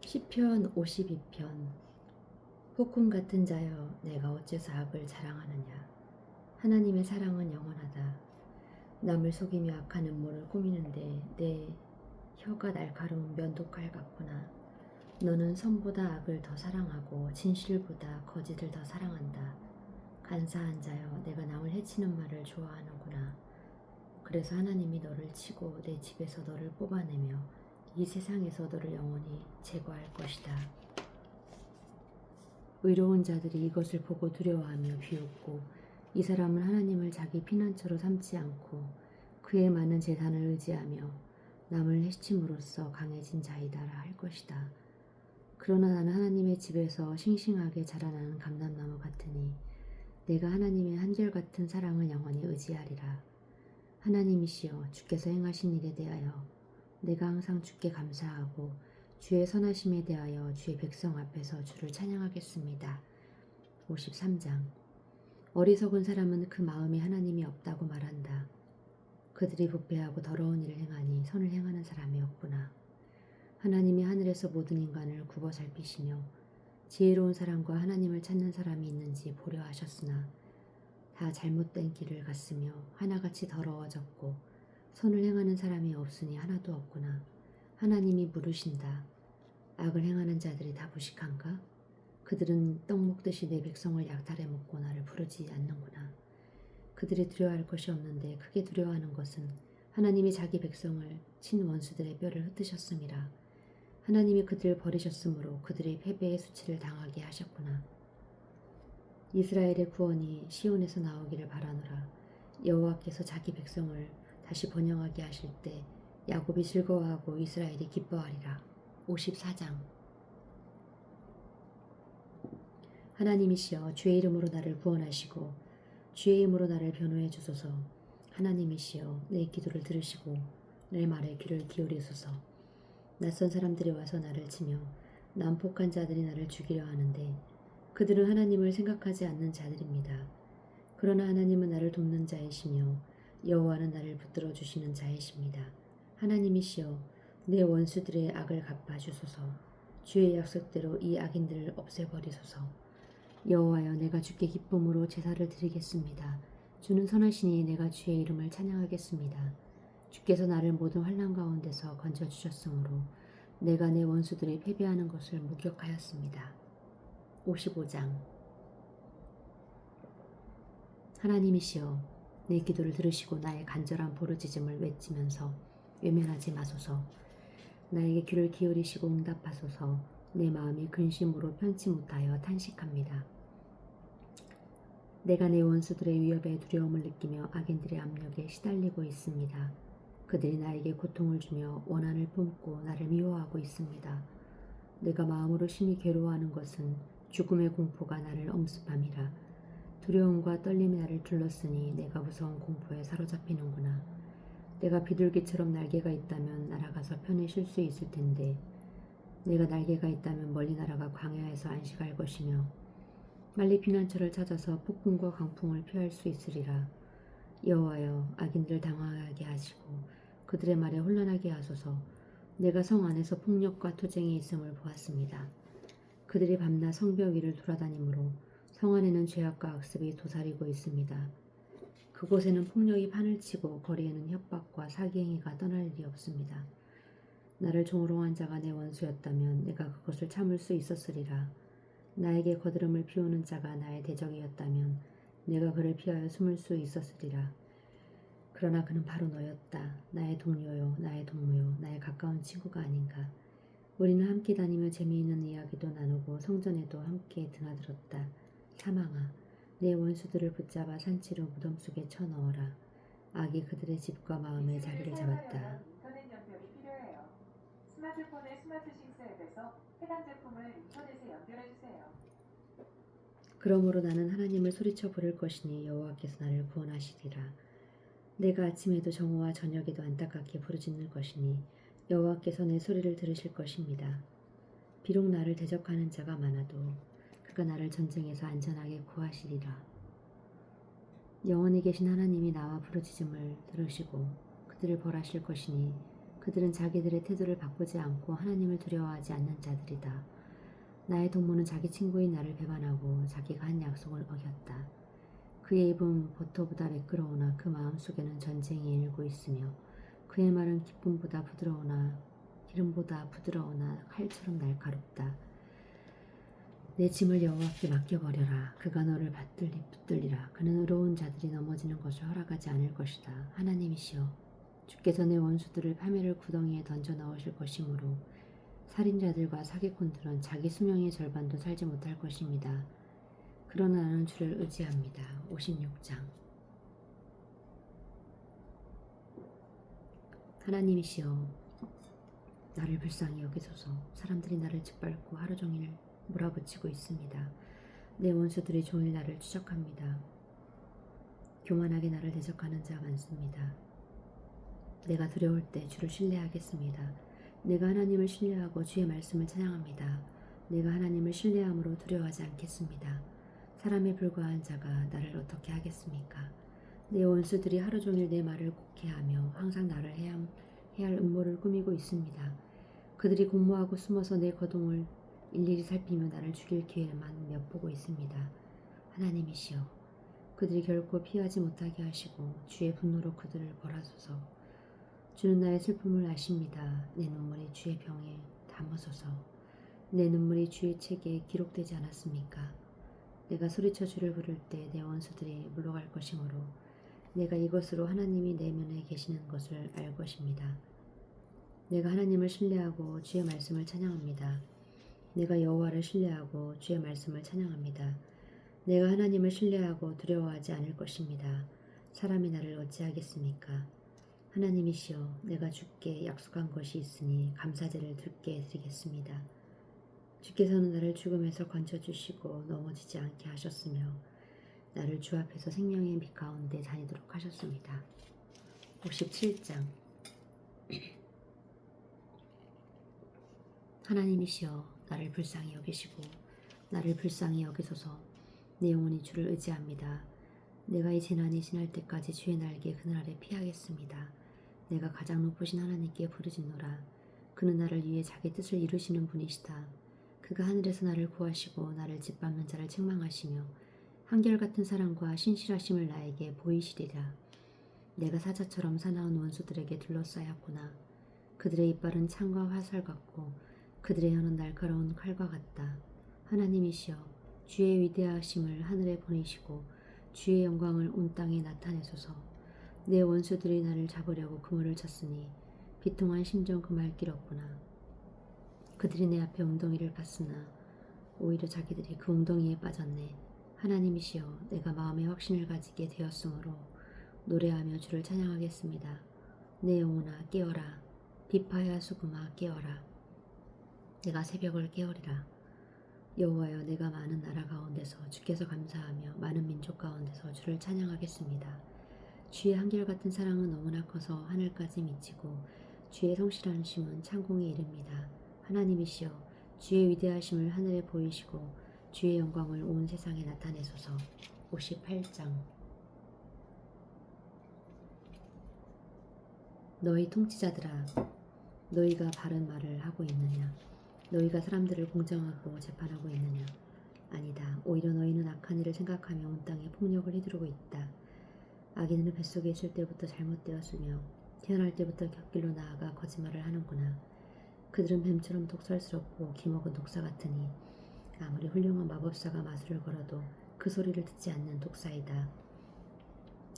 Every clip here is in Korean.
시편 52편. 폭풍 같은 자여, 내가 어째서 악을 자랑하느냐. 하나님의 사랑은 영원하다. 남을 속이며 악한 음모를 꾸미는데 내 혀가 날카로운 면도칼 같구나. 너는 선보다 악을 더 사랑하고 진실보다 거짓을 더 사랑한다. 간사한 자여, 내가 남을 해치는 말을 좋아하는구나. 그래서 하나님이 너를 치고 내 집에서 너를 뽑아내며 이 세상에서 너를 영원히 제거할 것이다. 의로운 자들이 이것을 보고 두려워하며 비웃고, 이 사람은 하나님을 자기 피난처로 삼지 않고 그의 많은 재산을 의지하며 남을 해침으로써 강해진 자이다라 할 것이다. 그러나 나는 하나님의 집에서 싱싱하게 자라나는 감람나무 같으니 내가 하나님의 한결같은 사랑을 영원히 의지하리라. 하나님이시여, 주께서 행하신 일에 대하여 내가 항상 주께 감사하고 주의 선하심에 대하여 주의 백성 앞에서 주를 찬양하겠습니다. 53장. 어리석은 사람은 그 마음에 하나님이 없다고 말한다. 그들이 부패하고 더러운 일을 행하니 선을 행하는 사람이 없구나. 하나님이 하늘에서 모든 인간을 굽어 살피시며 지혜로운 사람과 하나님을 찾는 사람이 있는지 보려 하셨으나 다 잘못된 길을 갔으며 하나같이 더러워졌고 선을 행하는 사람이 없으니 하나도 없구나. 하나님이 물으신다. 악을 행하는 자들이 다 무식한가? 그들은 떡 먹듯이 내 백성을 약탈해 먹고 나를 부르지 않는구나. 그들이 두려워할 것이 없는데 크게 두려워하는 것은 하나님이 자기 백성을 친 원수들의 뼈를 흩으셨음이라. 하나님이 그들을 버리셨으므로 그들의 패배의 수치를 당하게 하셨구나. 이스라엘의 구원이 시온에서 나오기를 바라노라. 여호와께서 자기 백성을 다시 번영하게 하실 때 야곱이 즐거워하고 이스라엘이 기뻐하리라. 54장. 하나님이시여, 주의 이름으로 나를 구원하시고 주의 이름으로 나를 변호해 주소서. 하나님이시여, 내 기도를 들으시고 내 말에 귀를 기울이소서. 낯선 사람들이 와서 나를 치며 난폭한 자들이 나를 죽이려 하는데 그들은 하나님을 생각하지 않는 자들입니다. 그러나 하나님은 나를 돕는 자이시며 여호와는 나를 붙들어 주시는 자이십니다. 하나님이시여, 내 원수들의 악을 갚아주소서. 주의 약속대로 이 악인들을 없애버리소서. 여호와여, 내가 주께 기쁨으로 제사를 드리겠습니다. 주는 선하시니 내가 주의 이름을 찬양하겠습니다. 주께서 나를 모든 환난 가운데서 건져주셨으므로 내가 내 원수들이 패배하는 것을 목격하였습니다. 55장. 하나님이시여, 내 기도를 들으시고 나의 간절한 부르짖음을 외치면서 외면하지 마소서. 나에게 귀를 기울이시고 응답하소서. 내 마음이 근심으로 편치 못하여 탄식합니다. 내가 내 원수들의 위협에 두려움을 느끼며 악인들의 압력에 시달리고 있습니다. 그들이 나에게 고통을 주며 원한을 품고 나를 미워하고 있습니다. 내가 마음으로 심히 괴로워하는 것은 죽음의 공포가 나를 엄습함이라. 두려움과 떨림이 나를 둘렀으니 내가 무서운 공포에 사로잡히는구나. 내가 비둘기처럼 날개가 있다면 날아가서 편히 쉴 수 있을 텐데 내가 날개가 있다면 멀리 날아가 광야에서 안식할 것이며 빨리 피난처를 찾아서 폭풍과 강풍을 피할 수 있으리라. 여호와여, 악인들을 당황하게 하시고 그들의 말에 혼란하게 하소서. 내가 성 안에서 폭력과 투쟁이 있음을 보았습니다. 그들이 밤낮 성벽 위를 돌아다니므로 성 안에는 죄악과 악습이 도사리고 있습니다. 그곳에는 폭력이 판을 치고 거리에는 협박과 사기행위가 떠날 일이 없습니다. 나를 종으로 한 자가 내 원수였다면 내가 그것을 참을 수 있었으리라. 나에게 거드름을 피우는 자가 나의 대적이었다면 내가 그를 피하여 숨을 수 있었으리라. 그러나 그는 바로 너였다. 나의 동료요, 나의 동무요, 나의 가까운 친구가 아닌가. 우리는 함께 다니며 재미있는 이야기도 나누고 성전에도 함께 드나들었다. 사망아, 내 원수들을 붙잡아 산지로 무덤 속에 쳐넣어라. 악이 그들의 집과 마음의 자리를 잡았다. 인터넷 연결이 필요해요. 스마트폰의 스마트 싱스 앱에서 해당 제품을 인터넷에 연결해 주세요. 그러므로 나는 하나님을 소리쳐 부를 것이니 여호와께서 나를 구원하시리라. 내가 아침에도 정오와 저녁에도 안타깝게 부르짖는 것이니 여호와께서 내 소리를 들으실 것입니다. 비록 나를 대적하는 자가 많아도 그가 나를 전쟁에서 안전하게 구하시리라. 영원히 계신 하나님이 나와 부르짖음을 들으시고 그들을 벌하실 것이니 그들은 자기들의 태도를 바꾸지 않고 하나님을 두려워하지 않는 자들이다. 나의 동무는 자기 친구인 나를 배반하고 자기가 한 약속을 어겼다. 그의 입은 버터보다 매끄러우나 그 마음속에는 전쟁이 일고 있으며 그의 말은 기름보다 부드러우나 칼처럼 날카롭다. 내 짐을 여호와께 맡겨버려라. 그가 너를 붙들리라. 그는 의로운 자들이 넘어지는 것을 허락하지 않을 것이다. 하나님이시여, 주께서 내 원수들을 파멸을 구덩이에 던져 넣으실 것이므로 살인자들과 사기꾼들은 자기 수명의 절반도 살지 못할 것입니다. 그러나 나는 주를 의지합니다. 56장. 하나님이시여, 나를 불쌍히 여기소서. 사람들이 나를 짓밟고 하루 종일 몰아붙이고 있습니다. 내 원수들이 종일 나를 추적합니다. 교만하게 나를 대적하는 자가 많습니다. 내가 두려울 때 주를 신뢰하겠습니다. 내가 하나님을 신뢰하고 주의 말씀을 찬양합니다. 내가 하나님을 신뢰함으로 두려워하지 않겠습니다. 사람에 불과한 자가 나를 어떻게 하겠습니까? 내 원수들이 하루 종일 내 말을 곡해하며 항상 나를 해야 할 음모를 꾸미고 있습니다. 그들이 공모하고 숨어서 내 거동을 일일이 살피며 나를 죽일 기회만 엿보고 있습니다. 하나님이시여, 그들이 결코 피하지 못하게 하시고 주의 분노로 그들을 벌하소서. 주는 나의 슬픔을 아십니다. 내 눈물이 주의 병에 담으소서. 내 눈물이 주의 책에 기록되지 않았습니까? 내가 소리쳐 주를 부를 때 내 원수들이 물러갈 것이므로 내가 이것으로 하나님이 내 면에 계시는 것을 알 것입니다. 내가 하나님을 신뢰하고 주의 말씀을 찬양합니다. 내가 여호와를 신뢰하고 주의 말씀을 찬양합니다. 내가 하나님을 신뢰하고 두려워하지 않을 것입니다. 사람이 나를 어찌하겠습니까? 하나님이시여, 내가 주께 약속한 것이 있으니 감사제를 주께 드리겠습니다. 주께서는 나를 죽음에서 건져주시고 넘어지지 않게 하셨으며 나를 주 앞에서 생명의 빛 가운데 다니도록 하셨습니다. 57장. 하나님이시여, 나를 불쌍히 여기시고 나를 불쌍히 여기소서. 내 영혼이 주를 의지합니다. 내가 이 재난이 지날 때까지 주의 날개 그늘 아래 피하겠습니다. 내가 가장 높으신 하나님께 부르짖노라. 그는 나를 위해 자기 뜻을 이루시는 분이시다. 그가 하늘에서 나를 구하시고 나를 짓밟는 자를 책망하시며 한결같은 사랑과 신실하심을 나에게 보이시리라. 내가 사자처럼 사나운 원수들에게 둘러싸였구나. 그들의 이빨은 창과 화살 같고 그들의 혀는 날카로운 칼과 같다. 하나님이시여, 주의 위대하심을 하늘에 보내시고 주의 영광을 온 땅에 나타내소서. 내 원수들이 나를 잡으려고 그물을 쳤으니 비통한 심정 금할 길 없구나. 그들이 내 앞에 웅덩이를 팠으나 오히려 자기들이 그 웅덩이에 빠졌네. 하나님이시여, 내가 마음의 확신을 가지게 되었으므로 노래하며 주를 찬양하겠습니다. 내 영혼아 깨어라. 비파야 수금아 깨어라. 내가 새벽을 깨우리라. 여호와여, 내가 많은 나라 가운데서 주께서 감사하며 많은 민족 가운데서 주를 찬양하겠습니다. 주의 한결같은 사랑은 너무나 커서 하늘까지 미치고 주의 성실하심은 창공에 이릅니다. 하나님이시여, 주의 위대하심을 하늘에 보이시고 주의 영광을 온 세상에 나타내소서. 58장. 너희 통치자들아, 너희가 바른 말을 하고 있느냐? 너희가 사람들을 공정하고 재판하고 있느냐? 아니다. 오히려 너희는 악한 일을 생각하며 온 땅에 폭력을 휘두르고 있다. 악인은 뱃속에 있을 때부터 잘못되었으며 태어날 때부터 곁길로 나아가 거짓말을 하는구나. 그들은 뱀처럼 독설스럽고 기먹은 독사 같으니 아무리 훌륭한 마법사가 마술을 걸어도 그 소리를 듣지 않는 독사이다.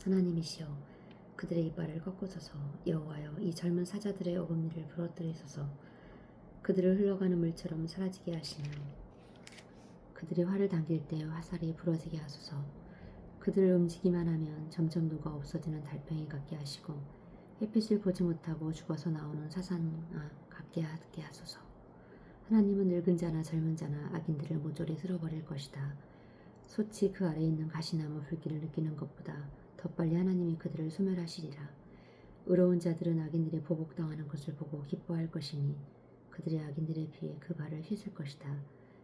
하나님이시여, 그들의 이빨을 꺾으소서. 여호와여, 이 젊은 사자들의 어금니를 부러뜨리소서. 그들을 흘러가는 물처럼 사라지게 하시며 그들이 활을 당길 때 화살이 부러지게 하소서. 그들을 움직이만 하면 점점 녹아 없어지는 달팽이 같게 하시고 햇빛을 보지 못하고 죽어서 나오는 사자나 같게 하게 하소서. 하나님은 늙은 자나 젊은 자나 악인들을 모조리 쓸어버릴 것이다. 솥이 그 아래에 있는 가시나무 불길을 느끼는 것보다 더 빨리 하나님이 그들을 소멸하시리라. 의로운 자들은 악인들의 보복당하는 것을 보고 기뻐할 것이니 그들의 악인들의 피에 그 발을 씻을 것이다.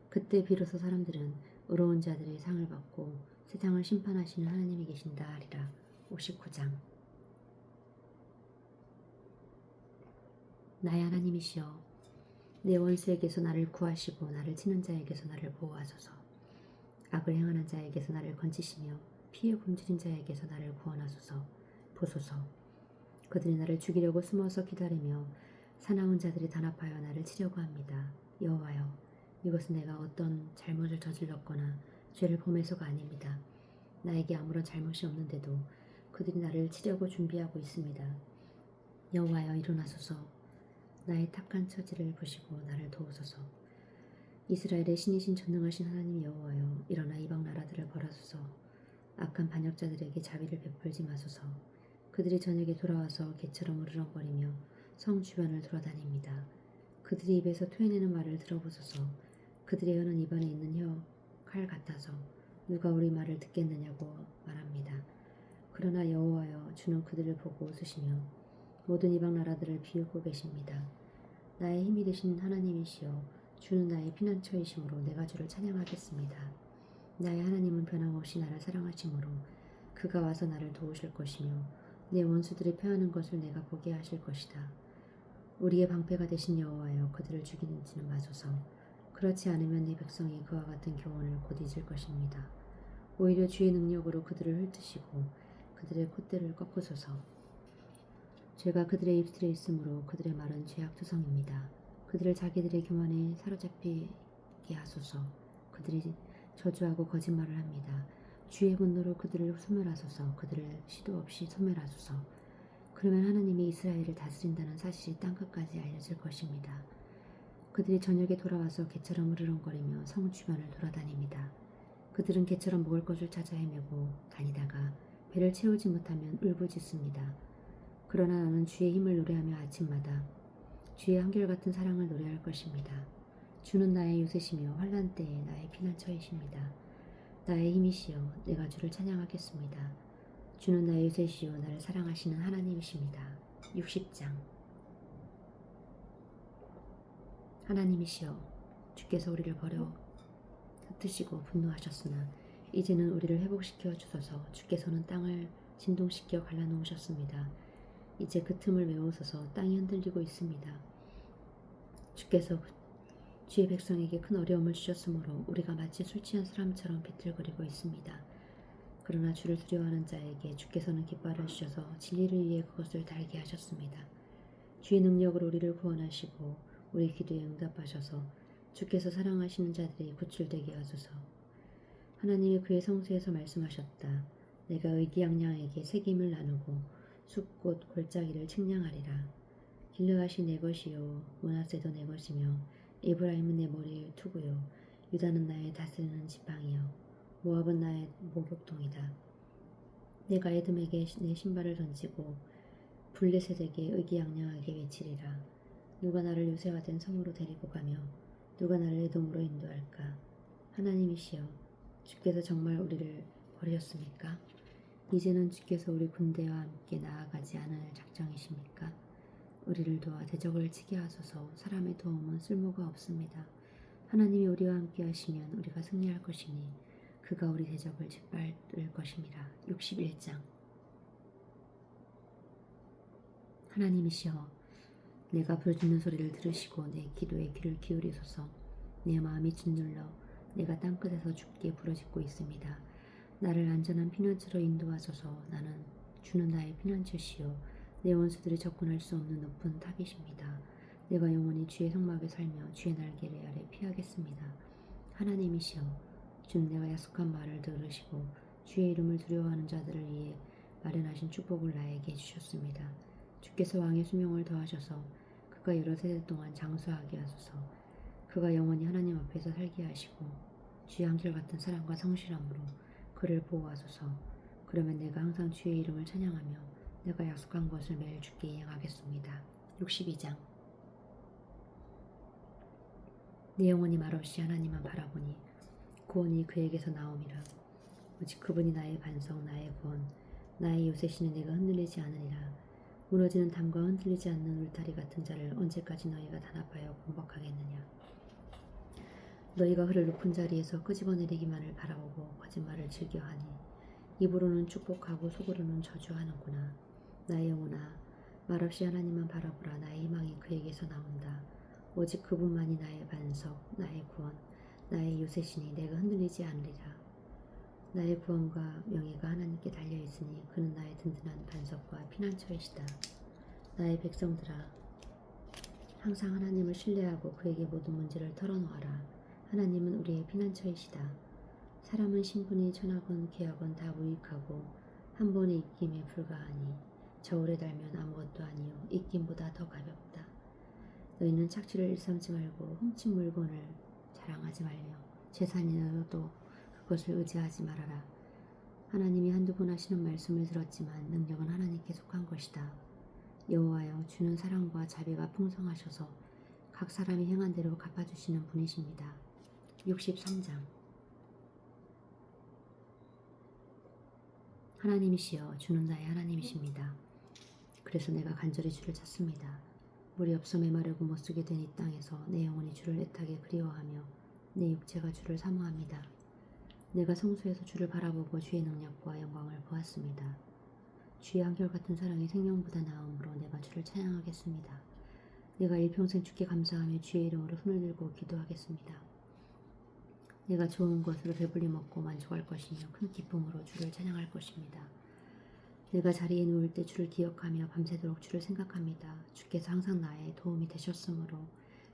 그때 비로소 사람들은 의로운 자들의 상을 받고 세상을 심판하시는 하나님이 계신다 하리라. 59장. 나의 하나님이시여, 내 원수에게서 나를 구하시고 나를 치는 자에게서 나를 보호하소서. 악을 행하는 자에게서 나를 건지시며 피해 굶주린 자에게서 나를 구원하소서. 보소서. 그들이 나를 죽이려고 숨어서 기다리며 사나운 자들이 단합하여 나를 치려고 합니다. 여호와여, 이것은 내가 어떤 잘못을 저질렀거나 죄를 범해서가 아닙니다. 나에게 아무런 잘못이 없는데도 그들이 나를 치려고 준비하고 있습니다. 여호와여, 일어나소서. 나의 탁한 처지를 보시고 나를 도우소서. 이스라엘의 신이신 전능하신 하나님 여호와여, 일어나 이방 나라들을 벌하소서. 악한 반역자들에게 자비를 베풀지 마소서. 그들이 저녁에 돌아와서 개처럼 으르렁거리며 성 주변을 돌아다닙니다. 그들이 입에서 토해내는 말을 들어보소서. 그들의 혀는 입안에 있는 혀 칼 같아서 누가 우리 말을 듣겠느냐고 말합니다. 그러나 여호와여, 주는 그들을 보고 웃으시며 모든 이방 나라들을 비웃고 계십니다. 나의 힘이 되신 하나님이시여, 주는 나의 피난처이시므로 내가 주를 찬양하겠습니다. 나의 하나님은 변함없이 나를 사랑하시므로 그가 와서 나를 도우실 것이며 내 원수들이 패하는 것을 내가 보게 하실 것이다. 우리의 방패가 되신 여호와여, 그들을 죽이지는 마소서. 그렇지 않으면 네 백성이 그와 같은 교훈을 곧 잊을 것입니다. 오히려 주의 능력으로 그들을 훑으시고 그들의 콧대를 꺾으소서. 죄가 그들의 입술에 있으므로 그들의 말은 죄악투성입니다. 그들을 자기들의 교만에 사로잡히게 하소서. 그들이 저주하고 거짓말을 합니다. 주의 분노로 그들을 소멸하소서. 그들을 시도 없이 소멸하소서. 그러면 하나님이 이스라엘을 다스린다는 사실이 땅끝까지 알려질 것입니다. 그들이 저녁에 돌아와서 개처럼 으르렁거리며 성 주변을 돌아다닙니다. 그들은 개처럼 먹을 것을 찾아 헤매고 다니다가 배를 채우지 못하면 울부짖습니다. 그러나 나는 주의 힘을 노래하며 아침마다 주의 한결같은 사랑을 노래할 것입니다. 주는 나의 요새시며 환난 때에 나의 피난처이십니다. 나의 힘이시여, 내가 주를 찬양하겠습니다. 주는 나의 요새시여, 나를 사랑하시는 하나님이십니다. 60장. 하나님이시여, 주께서 우리를 버려 흩으시고 분노하셨으나 이제는 우리를 회복시켜 주소서. 주께서는 땅을 진동시켜 갈라놓으셨습니다. 이제 그 틈을 메우소서. 땅이 흔들리고 있습니다. 주께서 주의 백성에게 큰 어려움을 주셨으므로 우리가 마치 술 취한 사람처럼 비틀거리고 있습니다. 그러나 주를 두려워하는 자에게 주께서는 깃발을 주셔서 진리를 위해 그것을 달게 하셨습니다. 주의 능력으로 우리를 구원하시고 우리 기도에 응답하셔서 주께서 사랑하시는 자들이 구출되게 하소서. 하나님이 그의 성소에서 말씀하셨다. 내가 의기양양에게 새김을 나누고 숲꽃 골짜기를 측량하리라. 길르앗이 내 것이요 므낫세도 내 것이며 에브라임은 내 머리의 투구요 유다는 나의 다스리는 지팡이요 모압은 나의 목욕통이다. 내가 에돔에게 내 신발을 던지고 블레셋에게 의기양양하게 외치리라. 누가 나를 요새화된 성으로 데리고 가며 누가 나를 에돔으로 인도할까? 하나님이시여, 주께서 정말 우리를 버리셨습니까? 이제는 주께서 우리 군대와 함께 나아가지 않을 작정이십니까? 우리를 도와 대적을 치게 하소서. 사람의 도움은 쓸모가 없습니다. 하나님이 우리와 함께 하시면 우리가 승리할 것이니 그가 우리 대적을 짓밟을 것입니다. 61장. 하나님이시여, 내가 부르짖는 소리를 들으시고 내 기도에 귀를 기울이소서. 내 마음이 짓눌러 내가 땅끝에서 주께 부르짖고 있습니다. 나를 안전한 피난처로 인도하소서. 주는 나의 피난처시요 내 원수들이 접근할 수 없는 높은 탑이십니다. 내가 영원히 주의 성막에 살며 주의 날개 아래 피하겠습니다. 하나님이시여, 주는 내가 약속한 말을 들으시고 주의 이름을 두려워하는 자들을 위해 마련하신 축복을 나에게 주셨습니다. 주께서 왕의 수명을 더하셔서 그가 여러 세대 동안 장수하게 하소서. 그가 영원히 하나님 앞에서 살게 하시고 주의 한결같은 사랑과 성실함으로 그를 보호하소서. 그러면 내가 항상 주의 이름을 찬양하며 내가 약속한 것을 매일 주께 이행하겠습니다. 62장. 내 영혼이 말없이 하나님만 바라보니 구원이 그에게서 나옴이라. 오직 그분이 나의 반석, 나의 구원, 나의 요새시는 내가 흔들리지 않으리라. 무너지는 담과 흔들리지 않는 울타리 같은 자를 언제까지 너희가 단합하여 공박하겠느냐. 너희가 그를 높은 자리에서 끄집어내리기만을 바라보고 거짓말을 즐겨하니 입으로는 축복하고 속으로는 저주하는구나. 나의 영혼아, 말없이 하나님만 바라보라. 나의 희망이 그에게서 나온다. 오직 그분만이 나의 반석, 나의 구원, 나의 요새시니 내가 흔들리지 않으리라. 나의 구원과 명예가 하나님께 달려있으니 그는 나의 든든한 반석과 피난처이시다. 나의 백성들아, 항상 하나님을 신뢰하고 그에게 모든 문제를 털어놓아라. 하나님은 우리의 피난처이시다. 사람은 신분이 천하건 귀하건 다 무익하고 한 번의 입김에 불과하니 저울에 달면 아무것도 아니요 입김보다 더 가볍다. 너희는 착취를 일삼지 말고 훔친 물건을 자랑하지 말며 재산이라도 그것을 의지하지 말아라. 하나님이 한두 번 하시는 말씀을 들었지만 능력은 하나님께 속한 것이다. 여호와여, 주는 사랑과 자비가 풍성하셔서 각 사람이 행한 대로 갚아주시는 분이십니다. 63장. 하나님이시여, 주는 나의 하나님이십니다. 그래서 내가 간절히 주를 찾습니다. 물이 없어 메마르고 못쓰게 된 이 땅에서 내 영혼이 주를 애타게 그리워하며 내 육체가 주를 사모합니다. 내가 성소에서 주를 바라보고 주의 능력과 영광을 보았습니다. 주의 한결같은 사랑이 생명보다 나음으로 내가 주를 찬양하겠습니다. 내가 일평생 주께 감사하며 주의 이름으로 손을 들고 기도하겠습니다. 내가 좋은 것으로 배불리 먹고 만족할 것이며 큰 기쁨으로 주를 찬양할 것입니다. 내가 자리에 누울 때 주를 기억하며 밤새도록 주를 생각합니다. 주께서 항상 나의 도움이 되셨으므로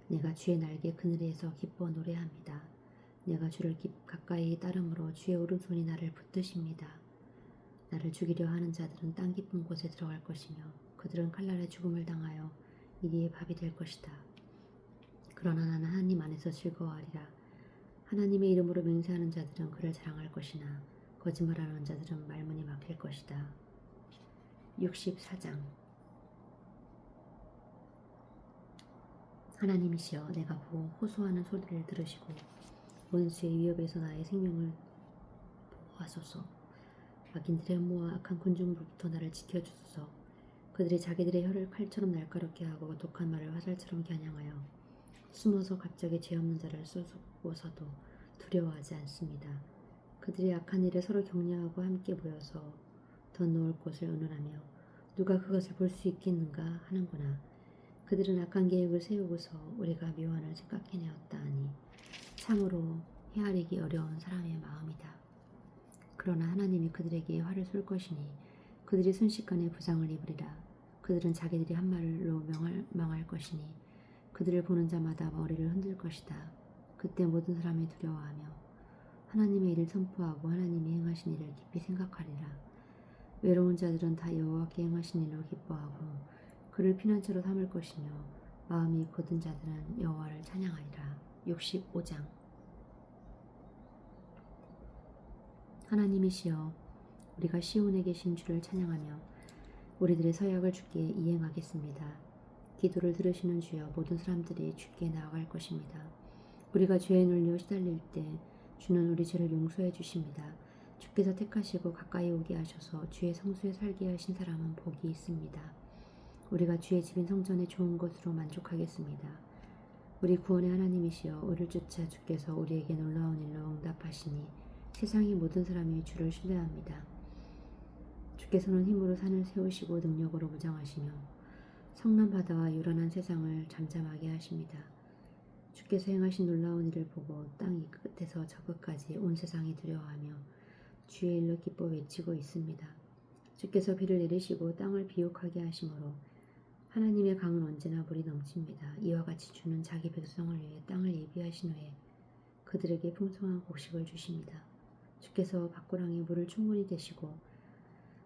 내가 주의 날개 그늘에서 기뻐 노래합니다. 내가 주를 가까이 따름으로 주의 오른손이 나를 붙드십니다. 나를 죽이려 하는 자들은 땅 깊은 곳에 들어갈 것이며 그들은 칼날에 죽음을 당하여 이리의 밥이 될 것이다. 그러나 나는 하나님 안에서 즐거워하리라. 하나님의 이름으로 맹세하는 자들은 그를 자랑할 것이나 거짓말하는 자들은 말문이 막힐 것이다. 64장. 하나님이시여, 내가 호소하는 소리를 들으시고 원수의 위협에서 나의 생명을 보호하소서. 악인들의 음모와 악한 군중으로부터 나를 지켜주소서. 그들이 자기들의 혀를 칼처럼 날카롭게 하고 독한 말을 화살처럼 겨냥하여 숨어서 갑자기 죄 없는 자를 쏘고서도 두려워하지 않습니다. 그들이 악한 일에 서로 격려하고 함께 모여서 덧놓을 곳을 의논하며 누가 그것을 볼 수 있겠는가 하는구나. 그들은 악한 계획을 세우고서 우리가 묘안을 생각해내었다 하니 참으로 헤아리기 어려운 사람의 마음이다. 그러나 하나님이 그들에게 화를 쏠 것이니 그들이 순식간에 부상을 입으리라. 그들은 자기들이 한 말로 명할 것이니 그들을 보는 자마다 머리를 흔들 것이다. 그때 모든 사람이 두려워하며 하나님의 일을 선포하고 하나님이 행하신 일을 깊이 생각하리라. 외로운 자들은 다 여호와께 행하신 일로 기뻐하고 그를 피난처로 삼을 것이며 마음이 곧은 자들은 여호와를 찬양하리라. 65장. 하나님이시여, 우리가 시온에 계신 주를 찬양하며 우리들의 서약을 주께 이행하겠습니다. 기도를 들으시는 주여, 모든 사람들이 주께 나아갈 것입니다. 우리가 죄에 눌려 시달릴 때 주는 우리 죄를 용서해 주십니다. 주께서 택하시고 가까이 오게 하셔서 주의 성소에 살게 하신 사람은 복이 있습니다. 우리가 주의 집인 성전의 좋은 것으로 만족하겠습니다. 우리 구원의 하나님이시여, 우리를 쫓아 주께서 우리에게 놀라운 일로 응답하시니 세상의 모든 사람이 주를 신뢰합니다. 주께서는 힘으로 산을 세우시고 능력으로 무장하시며 성난 바다와 요란한 세상을 잠잠하게 하십니다. 주께서 행하신 놀라운 일을 보고 땅 이 끝에서 저 끝까지 온 세상이 두려워하며 주의 일로 기뻐 외치고 있습니다. 주께서 비를 내리시고 땅을 비옥하게 하심으로 하나님의 강은 언제나 물이 넘칩니다. 이와 같이 주는 자기 백성을 위해 땅을 예비하신 후에 그들에게 풍성한 곡식을 주십니다. 주께서 밭고랑에 물을 충분히 대시고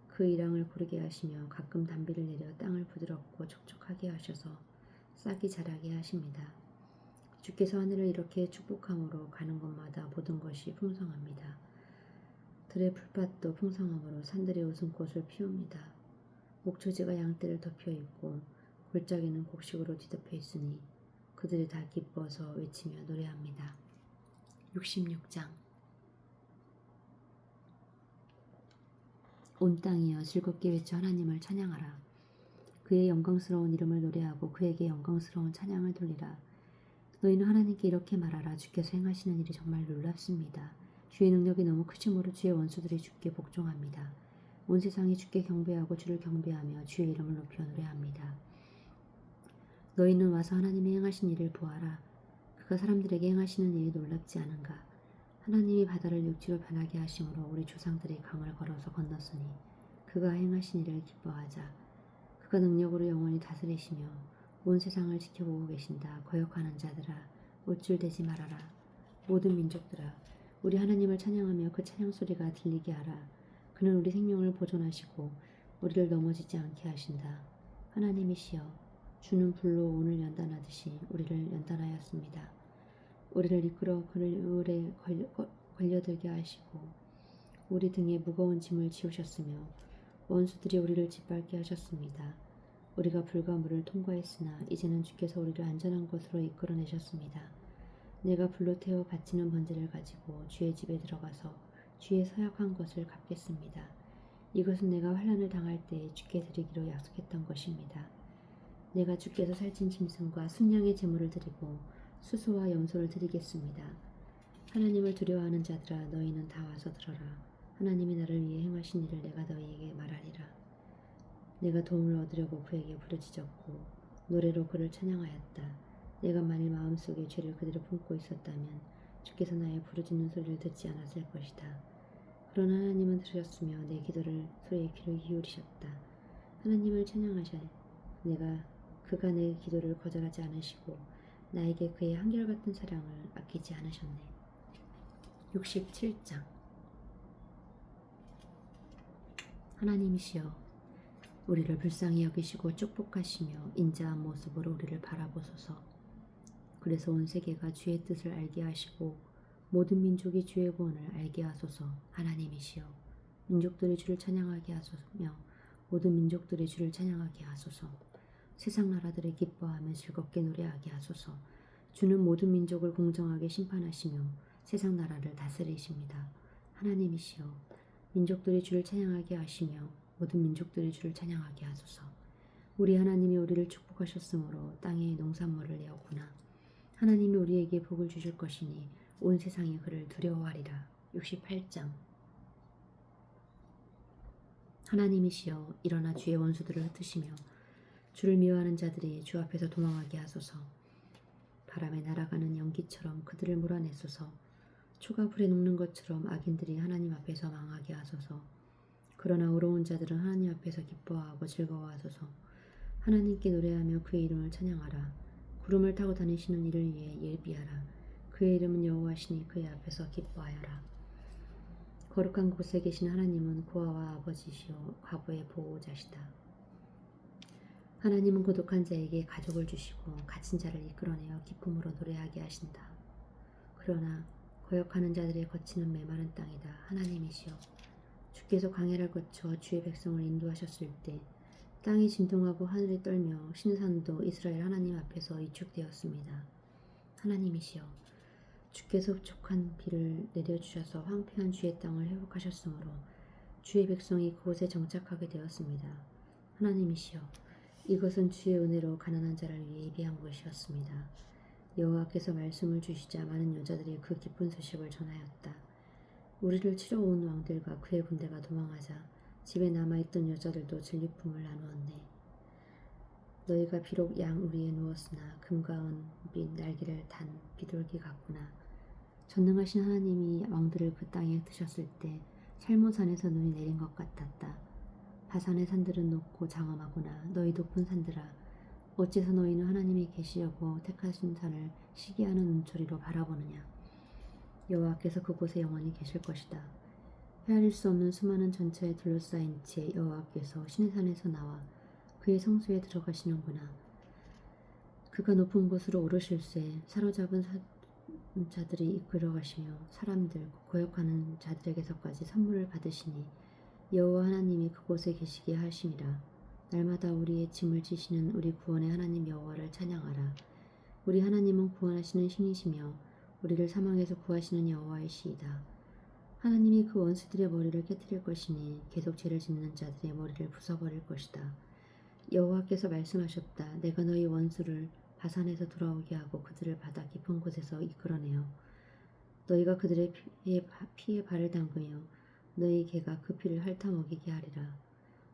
그 일항을 고르게 하시며 가끔 단비를 내려 땅을 부드럽고 촉촉하게 하셔서 싹이 자라게 하십니다. 주께서 하늘을 이렇게 축복함으로 가는 곳마다 모든 것이 풍성합니다. 들의 풀밭도 풍성함으로 산들이 웃음꽃을 피웁니다. 목초지가 양떼를 덮여 있고 골짜기는 곡식으로 뒤덮여 있으니 그들이 다 기뻐서 외치며 노래합니다. 66장. 온 땅이여, 즐겁게 외쳐 하나님을 찬양하라. 그의 영광스러운 이름을 노래하고 그에게 영광스러운 찬양을 돌리라. 너희는 하나님께 이렇게 말하라. 주께서 행하시는 일이 정말 놀랍습니다. 주의 능력이 너무 크심으로 주의 원수들이 주께 복종합니다. 온 세상이 주께 경배하고 주를 경배하며 주의 이름을 높여 노래합니다. 너희는 와서 하나님이 행하신 일을 보아라. 그가 사람들에게 행하시는 일이 놀랍지 않은가. 하나님이 바다를 육지로 변하게 하심으로 우리 조상들이 강을 걸어서 건넜으니 그가 행하신 일을 기뻐하자. 그가 능력으로 영원히 다스리시며 온 세상을 지켜보고 계신다. 거역하는 자들아 우쭐대지 말아라. 모든 민족들아 우리 하나님을 찬양하며 그 찬양 소리가 들리게 하라. 그는 우리 생명을 보존하시고 우리를 넘어지지 않게 하신다. 하나님이시여 주는 불로 오늘 연단하듯이 우리를 연단하였습니다. 우리를 이끌어 그늘에 걸려들게 하시고 우리 등에 무거운 짐을 지우셨으며 원수들이 우리를 짓밟게 하셨습니다. 우리가 불과 물을 통과했으나 이제는 주께서 우리를 안전한 곳으로 이끌어내셨습니다. 내가 불로 태워 바치는 번제를 가지고 주의 집에 들어가서 주의 서약한 것을 갚겠습니다. 이것은 내가 환난을 당할 때에 주께 드리기로 약속했던 것입니다. 내가 주께서 살찐 짐승과 순양의 제물을 드리고 수소와 염소를 드리겠습니다. 하나님을 두려워하는 자들아 너희는 다 와서 들어라. 하나님이 나를 위해 행하신 일을 내가 너희에게 말하리라. 내가 도움을 얻으려고 그에게 부르짖었고 노래로 그를 찬양하였다. 내가 만일 마음속에 죄를 그대로 품고 있었다면 주께서 나의 부르짖는 소리를 듣지 않았을 것이다. 그러나 하나님은 들으셨으며 내 소리에 귀를 기울이셨다. 하나님을 찬양하셔. 그가 내 기도를 거절하지 않으시고 나에게 그의 한결같은 사랑을 아끼지 않으셨네. 67장 하나님이시여 우리를 불쌍히 여기시고 축복하시며 인자한 모습으로 우리를 바라보소서. 그래서 온 세계가 주의 뜻을 알게 하시고 모든 민족이 주의 구원을 알게 하소서. 하나님이시여 민족들이 주를 찬양하게 하소서며 모든 민족들이 주를 찬양하게 하소서. 세상 나라들을 기뻐하며 즐겁게 노래하게 하소서. 주는 모든 민족을 공정하게 심판하시며 세상 나라를 다스리십니다. 하나님이시여 민족들이 주를 찬양하게 하시며 모든 민족들이 주를 찬양하게 하소서. 우리 하나님이 우리를 축복하셨으므로 땅에 농산물을 내었구나. 하나님이 우리에게 복을 주실 것이니 온 세상이 그를 두려워하리라. 68장 하나님이시여 일어나 주의 원수들을 흩으시며 주를 미워하는 자들이 주 앞에서 도망하게 하소서. 바람에 날아가는 연기처럼 그들을 몰아내소서. 초가 불에 녹는 것처럼 악인들이 하나님 앞에서 망하게 하소서. 그러나 의로운 자들은 하나님 앞에서 기뻐하고 즐거워하소서. 하나님께 노래하며 그의 이름을 찬양하라. 구름을 타고 다니시는 이를 위해 예비하라. 그의 이름은 여호와시니 그의 앞에서 기뻐하여라. 거룩한 곳에 계신 하나님은 고아와 아버지시요 과부의 보호자시다. 하나님은 고독한 자에게 가족을 주시고 갇힌 자를 이끌어내어 기쁨으로 노래하게 하신다. 그러나 거역하는 자들의 거치는 메마른 땅이다. 하나님이시여 주께서 광야를 거쳐 주의 백성을 인도하셨을 때 땅이 진동하고 하늘이 떨며 신산도 이스라엘 하나님 앞에서 이축되었습니다. 하나님이시여 주께서 흡족한 비를 내려주셔서 황폐한 주의 땅을 회복하셨으므로 주의 백성이 그곳에 정착하게 되었습니다. 하나님이시여 이것은 주의 은혜로 가난한 자를 위해 예비한 것이었습니다. 여호와께서 말씀을 주시자 많은 여자들이 그 기쁜 소식을 전하였다. 우리를 치러 온 왕들과 그의 군대가 도망하자 집에 남아있던 여자들도 진리품을 나누었네. 너희가 비록 양 우리에 누웠으나 금과 은빛 날개를 단 비둘기 같구나. 전능하신 하나님이 왕들을 그 땅에 드셨을 때 살모산에서 눈이 내린 것 같았다. 바산의 산들은 높고 장엄하구나. 너희 높은 산들아 어째서 너희는 하나님이 계시려고 택하신 산을 시기하는 눈초리로 바라보느냐. 여호와께서 그곳에 영원히 계실 것이다. 헤아릴 수 없는 수많은 전차에 둘러싸인 채 여호와께서 신의 산에서 나와 그의 성소에 들어가시는구나. 그가 높은 곳으로 오르실새 사로잡은 자들이 이끌어가시며 사람들 고역하는 자들에게서까지 선물을 받으시니 여호와 하나님이 그곳에 계시게 하심이라. 날마다 우리의 짐을 지시는 우리 구원의 하나님 여호와를 찬양하라. 우리 하나님은 구원하시는 신이시며 우리를 사망에서 구하시는 여호와이시이다. 하나님이 그 원수들의 머리를 깨뜨릴 것이니 계속 죄를 짓는 자들의 머리를 부숴버릴 것이다. 여호와께서 말씀하셨다. 내가 너희 원수를 바산에서 돌아오게 하고 그들을 바다 깊은 곳에서 이끌어내어 너희가 그들의 피에 발을 담그며 너희 개가 그 피를 핥아먹이게 하리라.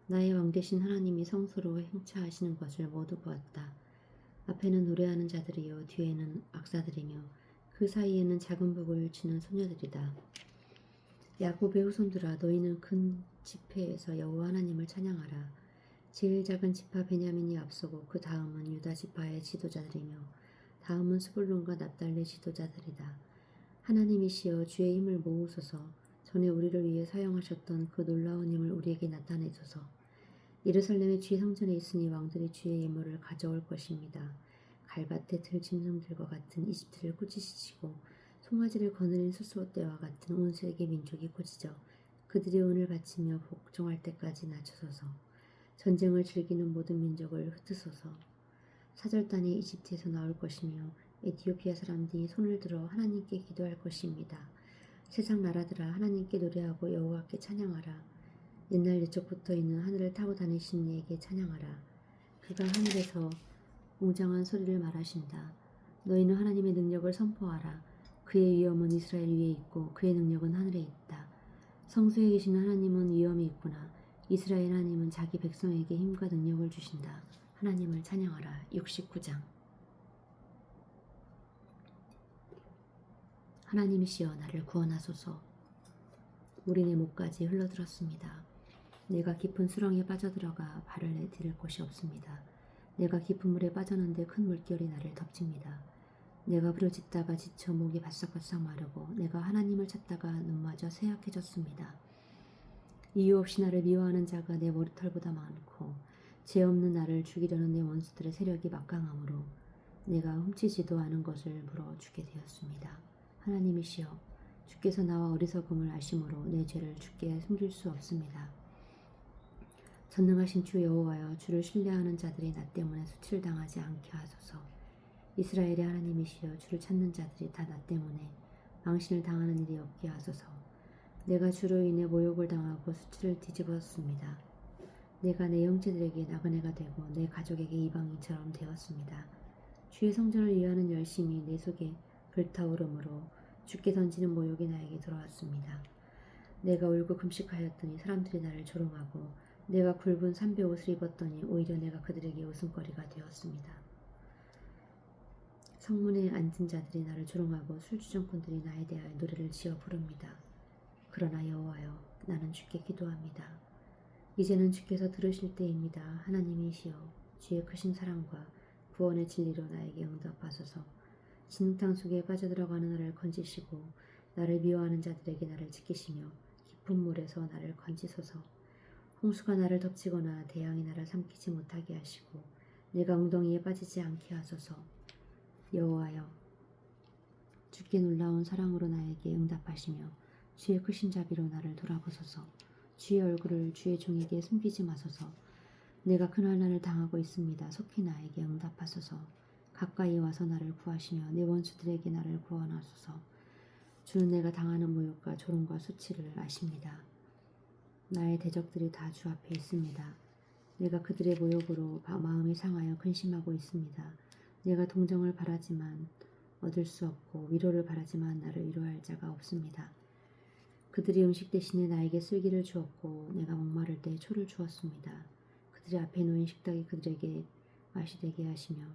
나의 왕 되신 하나님이 성소로 행차하시는 것을 모두 보았다. 앞에는 노래하는 자들이요 뒤에는 악사들이며 그 사이에는 작은 북을 치는 소녀들이다. 야곱의 후손들아 너희는 큰 지파에서 여호와 하나님을 찬양하라. 제일 작은 지파 베냐민이 앞서고 그 다음은 유다 지파의 지도자들이며 다음은 스불론과 납달리 지도자들이다. 하나님이시여 주의 힘을 모으소서. 전에 우리를 위해 사용하셨던 그 놀라운 힘을 우리에게 나타내소서. 예루살렘의 주의 성전에 있으니 왕들이 주의 예물을 가져올 것입니다. 갈밭에 들 짐승들과 같은 이집트를 꾸짖으시고 송아지를 거느린 수소 때와 같은 온 세계 민족이 꾸짖어 그들의 은을 바치며 복종할 때까지 낮추소서. 전쟁을 즐기는 모든 민족을 흩으소서. 사절단이 이집트에서 나올 것이며 에티오피아 사람들이 손을 들어 하나님께 기도할 것입니다. 세상 나라들아 하나님께 노래하고 여호와께 찬양하라. 옛날 옛적부터 있는 하늘을 타고 다니시는 이에게 찬양하라. 그가 하늘에서 웅장한 소리를 말하신다. 너희는 하나님의 능력을 선포하라. 그의 위엄은 이스라엘 위에 있고 그의 능력은 하늘에 있다. 성소에 계시는 하나님은 위엄이 있구나. 이스라엘 하나님은 자기 백성에게 힘과 능력을 주신다. 하나님을 찬양하라. 69장. 하나님이시여 나를 구원하소서. 물이 내 목까지 흘러들었습니다. 내가 깊은 수렁에 빠져들어가 발을 내디딜 곳이 없습니다. 내가 깊은 물에 빠졌는데 큰 물결이 나를 덮칩니다. 내가 부르짖다가 지쳐 목이 바싹바싹 마르고 내가 하나님을 찾다가 눈마저 쇠약해졌습니다. 이유 없이 나를 미워하는 자가 내 머리털보다 많고 죄 없는 나를 죽이려는 내 원수들의 세력이 막강하므로 내가 훔치지도 않은 것을 물어주게 되었습니다. 하나님이시여 주께서 나와 어리석음을 아심으로 내 죄를 주께 숨길 수 없습니다. 전능하신 주 여호와여 주를 신뢰하는 자들이 나 때문에 수치를 당하지 않게 하소서. 이스라엘의 하나님이시여 주를 찾는 자들이 다 나 때문에 망신을 당하는 일이 없게 하소서. 내가 주로 인해 모욕을 당하고 수치를 뒤집었습니다. 내가 내 형제들에게 나그네가 되고 내 가족에게 이방인처럼 되었습니다. 주의 성전을 위하는 열심이 내 속에 불타오르므로 주께 던지는 모욕이 나에게 들어왔습니다. 내가 울고 금식하였더니 사람들이 나를 조롱하고 내가 굵은 삼배 옷을 입었더니 오히려 내가 그들에게 웃음거리가 되었습니다. 성문에 앉은 자들이 나를 조롱하고 술주정꾼들이 나에 대하여 노래를 지어 부릅니다. 그러나 여호와여 나는 주께 기도합니다. 이제는 주께서 들으실 때입니다. 하나님이시여 주의 크신 사랑과 구원의 진리로 나에게 응답하소서. 진흙탕 속에 빠져들어가는 나를 건지시고 나를 미워하는 자들에게 나를 지키시며 깊은 물에서 나를 건지소서. 홍수가 나를 덮치거나 대양이 나를 삼키지 못하게 하시고 내가 웅덩이에 빠지지 않게 하소서. 여호와여 주께 놀라운 사랑으로 나에게 응답하시며 주의 크신 자비로 나를 돌아보소서. 주의 얼굴을 주의 종에게 숨기지 마소서. 내가 큰 환난을 당하고 있습니다. 속히 나에게 응답하소서. 가까이 와서 나를 구하시며 내 원수들에게 나를 구원하소서. 주는 내가 당하는 모욕과 조롱과 수치를 아십니다. 나의 대적들이 다 주 앞에 있습니다. 내가 그들의 모욕으로 마음이 상하여 근심하고 있습니다. 내가 동정을 바라지만 얻을 수 없고 위로를 바라지만 나를 위로할 자가 없습니다. 그들이 음식 대신에 나에게 쓸기를 주었고 내가 목마를 때 초를 주었습니다. 그들의 앞에 놓인 식탁이 그들에게 맛이 되게 하시며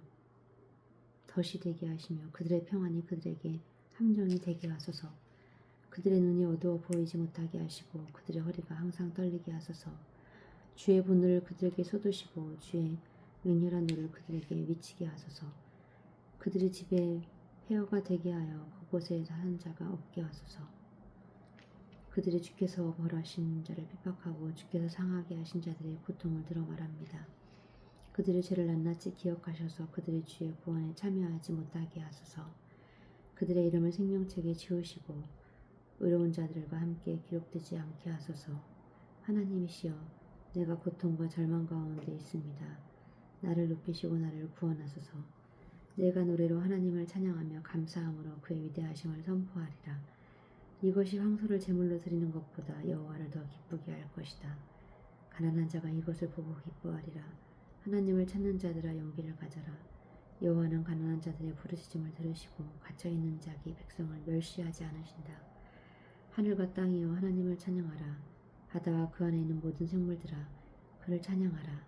덫이 되게 하시며 그들의 평안이 그들에게 함정이 되게 하소서. 그들의 눈이 어두워 보이지 못하게 하시고 그들의 허리가 항상 떨리게 하소서. 주의 분노를 그들에게 쏟으시고 주의 맹렬한 노를 그들에게 미치게 하소서. 그들의 집에 폐허가 되게 하여 그곳에 사는 자가 없게 하소서. 그들이 주께서 벌하신 자를 핍박하고 주께서 상하게 하신 자들의 고통을 들어 말합니다. 그들의 죄를 낱낱이 기억하셔서 그들의 주의 구원에 참여하지 못하게 하소서. 그들의 이름을 생명책에 지우시고 의로운 자들과 함께 기록되지 않게 하소서. 하나님이시여 내가 고통과 절망 가운데 있습니다. 나를 높이시고 나를 구원하소서. 내가 노래로 하나님을 찬양하며 감사함으로 그의 위대하심을 선포하리라. 이것이 황소를 제물로 드리는 것보다 여호와를 더 기쁘게 할 것이다. 가난한 자가 이것을 보고 기뻐하리라. 하나님을 찾는 자들아 용기를 가져라. 여호와는 가난한 자들의 부르짖음을 들으시고 갇혀있는 자기 백성을 멸시하지 않으신다. 하늘과 땅이여 하나님을 찬양하라. 바다와 그 안에 있는 모든 생물들아 그를 찬양하라.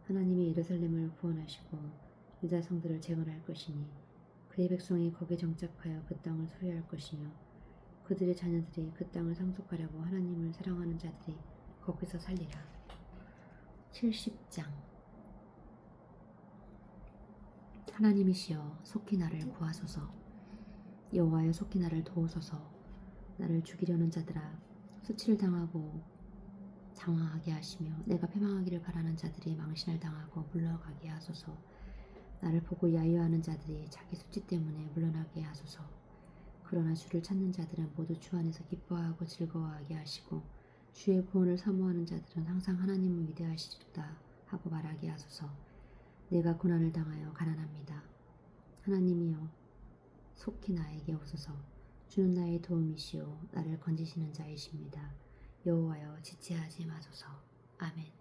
하나님이 예루살렘을 구원하시고 유다 성들을 재건할 것이니 그의 백성이 거기에 정착하여 그 땅을 소유할 것이며 그들의 자녀들이 그 땅을 상속하려고 하나님을 사랑하는 자들이 거기서 살리라. 70장. 하나님이시여 속히 나를 구하소서. 여호와여 속히 나를 도우소서. 나를 죽이려는 자들아 수치를 당하고 장황하게 하시며 내가 패망하기를 바라는 자들이 망신을 당하고 물러가게 하소서. 나를 보고 야유하는 자들이 자기 수치 때문에 물러나게 하소서. 그러나 주를 찾는 자들은 모두 주 안에서 기뻐하고 즐거워하게 하시고 주의 구원을 사모하는 자들은 항상 하나님은 위대하시다 하고 말하게 하소서. 내가 고난을 당하여 가난합니다. 하나님이여 속히 나에게 오소서. 주는 나의 도움이시오 나를 건지시는 자이십니다. 여호와여 지체하지 마소서. 아멘.